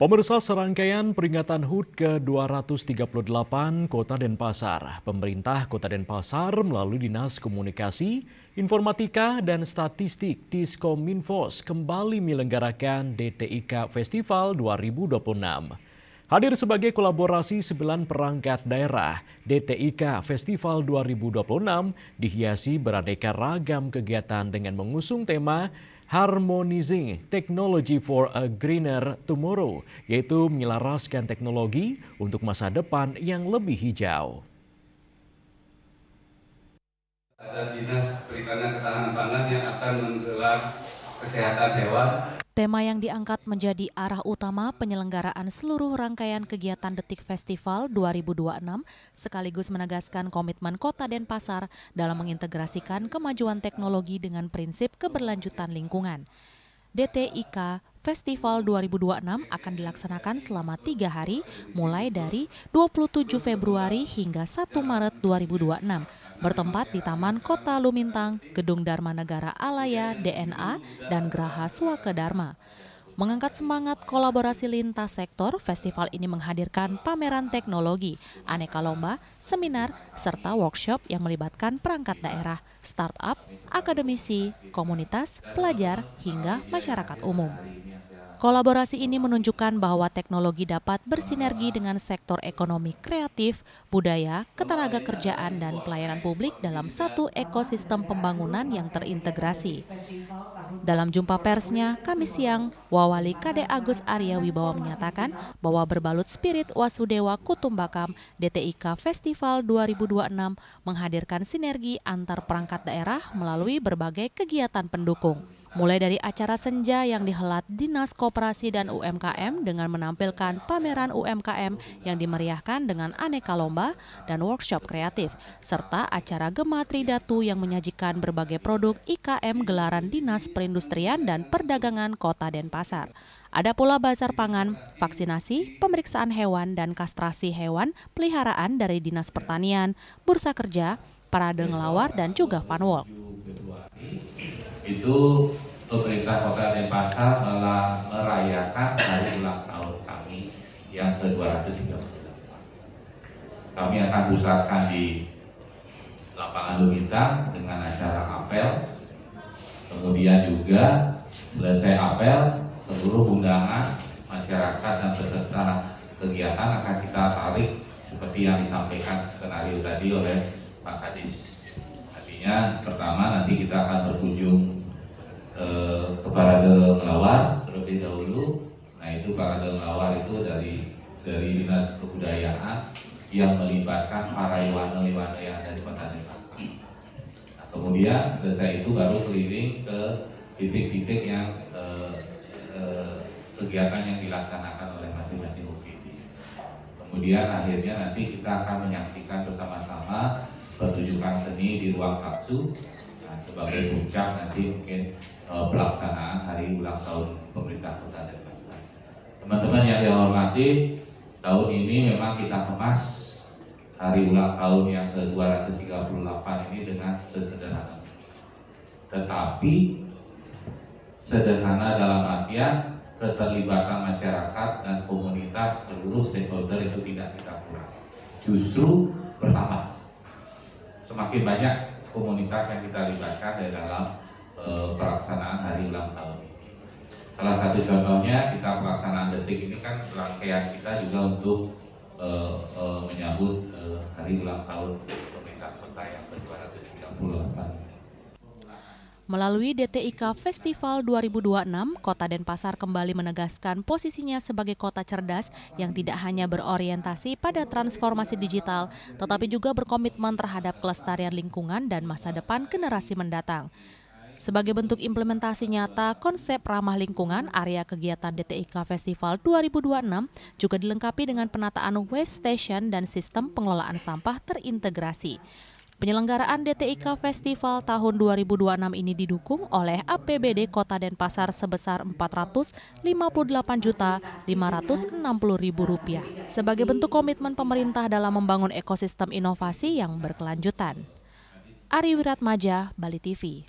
Pemirsa, serangkaian peringatan HUT ke-238 Kota Denpasar. Pemerintah Kota Denpasar melalui Dinas Komunikasi, Informatika, dan Statistik Diskominfos kembali menyelenggarakan DTIK Festival 2026. Hadir sebagai kolaborasi 9 perangkat daerah, DTIK Festival 2026 dihiasi beraneka ragam kegiatan dengan mengusung tema Harmonizing Technology for a Greener Tomorrow, yaitu menyelaraskan teknologi untuk masa depan yang lebih hijau. Ada Dinas Perikanan Ketahanan Pangan yang akan menggelar kesehatan hewan. Tema yang diangkat menjadi arah utama penyelenggaraan seluruh rangkaian kegiatan Detik Festival 2026 sekaligus menegaskan komitmen Kota Denpasar dalam mengintegrasikan kemajuan teknologi dengan prinsip keberlanjutan lingkungan. DTIK Festival 2026 akan dilaksanakan selama 3 hari mulai dari 27 Februari hingga 1 Maret 2026. Bertempat di Taman Kota Lumintang, Gedung Dharma Negara Alaya, DNA, dan Graha Swaka Dharma. Mengangkat semangat kolaborasi lintas sektor, festival ini menghadirkan pameran teknologi, aneka lomba, seminar, serta workshop yang melibatkan perangkat daerah, startup, akademisi, komunitas, pelajar, hingga masyarakat umum. Kolaborasi ini menunjukkan bahwa teknologi dapat bersinergi dengan sektor ekonomi kreatif, budaya, ketenagakerjaan, dan pelayanan publik dalam satu ekosistem pembangunan yang terintegrasi. Dalam jumpa persnya, Kamis siang, Wawali Kade Agus Arya Wibawa menyatakan bahwa berbalut spirit Wasudewa Kutumbakam, DTIK Festival 2026 menghadirkan sinergi antar perangkat daerah melalui berbagai kegiatan pendukung. Mulai dari acara senja yang dihelat Dinas Koperasi dan UMKM dengan menampilkan pameran UMKM yang dimeriahkan dengan aneka lomba dan workshop kreatif, serta acara Gema Tridatu yang menyajikan berbagai produk IKM gelaran Dinas Perindustrian dan Perdagangan Kota Denpasar. Ada pula bazar pangan, vaksinasi, pemeriksaan hewan, dan kastrasi hewan peliharaan dari Dinas Pertanian, bursa kerja, parade ngelawar, dan juga fun walk. Itu pemerintah Kota Denpasar telah merayakan hari ulang tahun kami yang ke-238. Kami akan pusatkan di lapangan Lumintang dengan acara apel. Kemudian juga selesai apel, seluruh undangan masyarakat dan peserta kegiatan akan kita tarik seperti yang disampaikan skenario tadi oleh Pak Kadis. Artinya pertama nanti kita akan berkunjung ke parade ngelawar terlebih dahulu. Nah itu parade ngelawar itu dari Dinas Kebudayaan yang melibatkan para iwana-iwana yang ada di Kota Denpasar. Nah, kemudian selesai itu baru keliling ke titik-titik yang kegiatan yang dilaksanakan oleh masing-masing UPD. Kemudian akhirnya nanti kita akan menyaksikan bersama-sama pertunjukan seni di ruang Taksu. Nah, sebagai puncak nanti mungkin pelaksanaan hari ulang tahun pemerintah Kota Denpasar. Teman-teman yang dihormati, tahun ini memang kita kemas hari ulang tahun yang ke-238 ini dengan sesederhana. Tetapi sederhana dalam artian keterlibatan masyarakat dan komunitas seluruh stakeholder itu tidak kita kurangi. Justru bertambah. Semakin banyak komunitas yang kita libatkan di dalam pelaksanaan hari ulang tahun. Salah satu contohnya kita pelaksanaan detik ini kan rangkaian kita juga untuk menyambut hari ulang tahun pemerintah kota yang ke-238. Melalui DTIK Festival 2026, Kota Denpasar kembali menegaskan posisinya sebagai kota cerdas yang tidak hanya berorientasi pada transformasi digital, tetapi juga berkomitmen terhadap kelestarian lingkungan dan masa depan generasi mendatang. Sebagai bentuk implementasi nyata konsep ramah lingkungan, area kegiatan DTIK Festival 2026 juga dilengkapi dengan penataan waste station dan sistem pengelolaan sampah terintegrasi. Penyelenggaraan DTIK Festival tahun 2026 ini didukung oleh APBD Kota Denpasar sebesar Rp458.560.000 sebagai bentuk komitmen pemerintah dalam membangun ekosistem inovasi yang berkelanjutan. Ari Wiratmaja, Bali TV.